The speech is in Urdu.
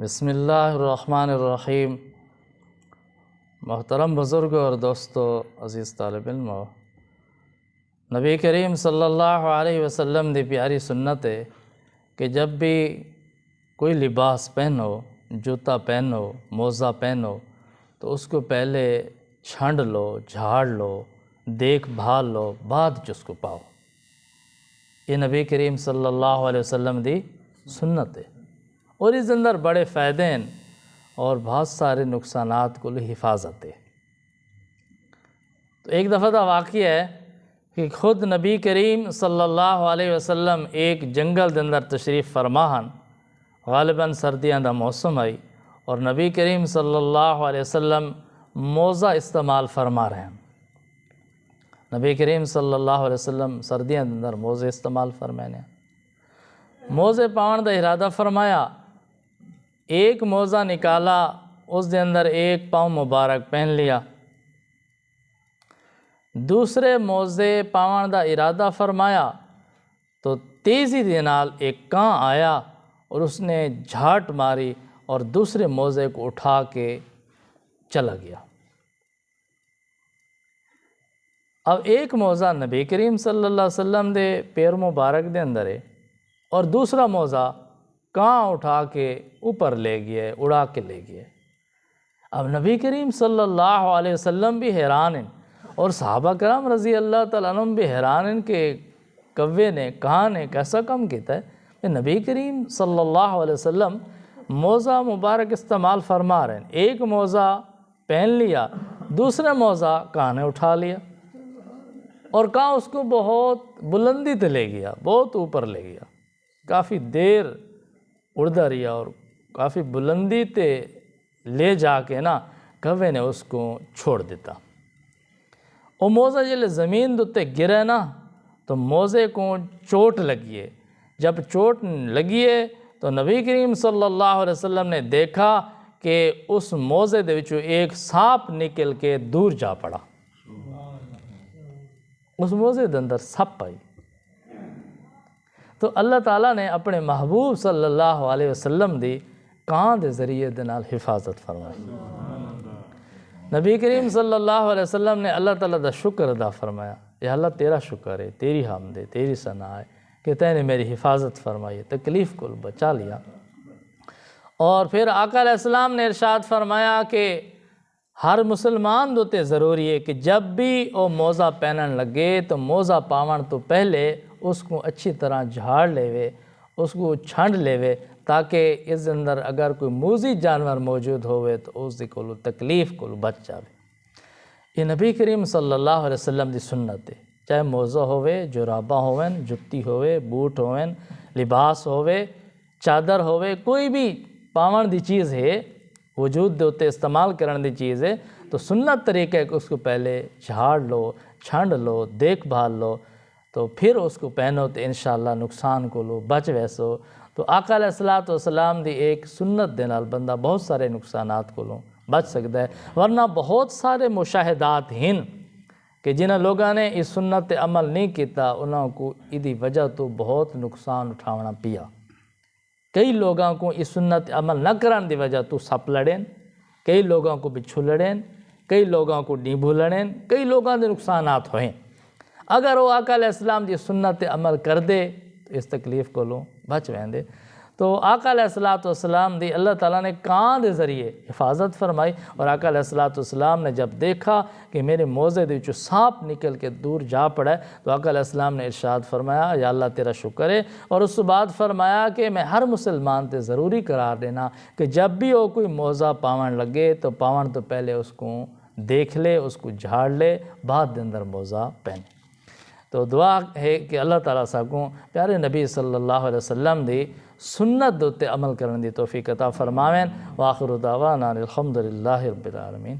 بسم اللہ الرحمن الرحیم۔ محترم بزرگ اور دوستو، عزیز طالب علم، نبی کریم صلی اللہ علیہ وسلم دی پیاری سنت ہے کہ جب بھی کوئی لباس پہنو، جوتا پہنو، موزہ پہنو تو اس کو پہلے چھانڈ لو، جھاڑ لو، دیکھ بھال لو، بعد اس کو پاؤ۔ یہ نبی کریم صلی اللہ علیہ وسلم دی سنت ہے اور اس اندر بڑے فائدے ہیں اور بہت سارے نقصانات کو حفاظت ہے۔ تو ایک دفعہ دا واقعہ ہے کہ خود نبی کریم صلی اللہ علیہ وسلم ایک جنگل دے اندر تشریف فرماہن، غالباً سردیاں دا موسم آئی اور نبی کریم صلی اللہ علیہ وسلم موزہ استعمال فرما رہے ہیں۔ نبی کریم صلی اللہ علیہ وسلم سردیاں دے اندر موزے استعمال فرمانے ہیں۔ موزے پاؤن دا ارادہ فرمایا، ایک موزہ نکالا، اس دے اندر ایک پاؤں مبارک پہن لیا۔ دوسرے موزے پاؤن دا ارادہ فرمایا تو تیزی دے نال ایک کان آیا اور اس نے جھاٹ ماری اور دوسرے موزے کو اٹھا کے چلا گیا۔ اب ایک موزہ نبی کریم صلی اللہ علیہ وسلم دے پیر مبارک دے اندر ہے اور دوسرا موزہ کان اٹھا کے اوپر لے گئے، اڑا کے لے گئے۔ اب نبی کریم صلی اللہ علیہ وسلم بھی حیران ہیں اور صحابہ کرام رضی اللہ تعالیٰ عنہم بھی حیران ہیں کہ کوے نے، کہاں نے کیسا کام کیتا ہے کہ نبی کریم صلی اللہ علیہ وسلم موزہ مبارک استعمال فرما رہے ہیں، ایک موزہ پہن لیا، دوسرے موزہ کان نے اٹھا لیا اور کہاں اس کو بہت بلندی تے لے گیا، بہت اوپر لے گیا، کافی دیر اڑدا رہیا اور کافی بلندی تے لے جا کے کوے نے اس کو چھوڑ دیتا۔ وہ موزہ جلے زمین دوتے گرے تو موزے کو چوٹ لگیے۔ جب چوٹ لگیے تو نبی کریم صلی اللہ علیہ وسلم نے دیکھا کہ اس موزے دے وچوں ایک سانپ نکل کے دور جا پڑا۔ اس موزے دے اندر سپ آئی تو اللہ تعالیٰ نے اپنے محبوب صلی اللہ علیہ وسلم دی کان دے ذریعے دے نال حفاظت فرمائی۔ نبی کریم صلی اللہ علیہ وسلم نے اللہ تعالیٰ دا شکر ادا فرمایا، یا اللہ تیرا شکر ہے، تیری حمد ہے، تیری ثنا ہے کہ تے نے میری حفاظت فرمائی، تکلیف کو بچا لیا۔ اور پھر آقا علیہ السلام نے ارشاد فرمایا کہ ہر مسلمان دوتے ضروری ہے کہ جب بھی وہ موزہ پہنن لگے تو موزہ پاون تو پہلے اس کو اچھی طرح جھاڑ لے، اس کو چھنڈ لے تاکہ اس اندر اگر کوئی موذی جانور موجود ہوئے تو اس کو تکلیف کو بچ جاوے۔ یہ نبی کریم صلی اللہ علیہ وسلم دی سنت ہے، چاہے موزہ ہوئے، جرابہ ہوئیں، جتی ہوئے، بوٹ ہوئیں، لباس ہوئے، چادر ہوئے، کوئی بھی پاون دی چیز ہے، وجود دے ہوتے استعمال کرنے دی چیز ہے تو سنت طریقہ ہے کہ اس کو پہلے جھاڑ لو، چھنڈ لو، دیکھ بھال لو تو پھر اس کو پہنو تو انشاءاللہ نقصان کو لو بچ ویسو۔ تو آقا علیہ السلام دی ایک سنت دے نال بندہ بہت سارے نقصانات کو لو بچ سکتا ہے، ورنہ بہت سارے مشاہدات ہیں کہ جنہاں لوگاں نے اس سنت تے عمل نہیں کیتا انہوں کو ایدی وجہ تو بہت نقصان اٹھاونا پیا۔ کئی لوگوں کو اس سنت عمل نہ کرنے دی وجہ تو سپ لڑیں، کئی لوگوں کو بچھو لڑیں، کئی لوگوں کو نیبو لڑیں، کئی لوگوں دے نقصانات ہوئیں۔ اگر وہ آقا علیہ السلام دی سنت عمل کر دے تو اس تکلیف کو لو بچ ویندے۔ تو آقا علیہ السلام دی اللہ تعالیٰ نے کان دے ذریعے حفاظت فرمائی اور آقا علیہ السلام نے جب دیکھا کہ میرے موزے دے وچوں سانپ نکل کے دور جا پڑا ہے تو آقا علیہ السلام نے ارشاد فرمایا، یا اللہ تیرا شکر ہے، اور اس کے بعد فرمایا کہ میں ہر مسلمان تے ضروری قرار دینا کہ جب بھی وہ کوئی موزہ پاون لگے تو پاون تو پہلے اس کو دیکھ لے، اس کو جھاڑ لے، بعد دے اندر موزہ پہنے۔ تو دعا ہے کہ اللہ تعالیٰ صاحب کو پیارے نبی صلی اللہ علیہ وسلم دی سنت دوتے عمل کرنے دی توفیق عطا فرماویں۔ وآخر دعوانا الحمدللہ رب العالمین۔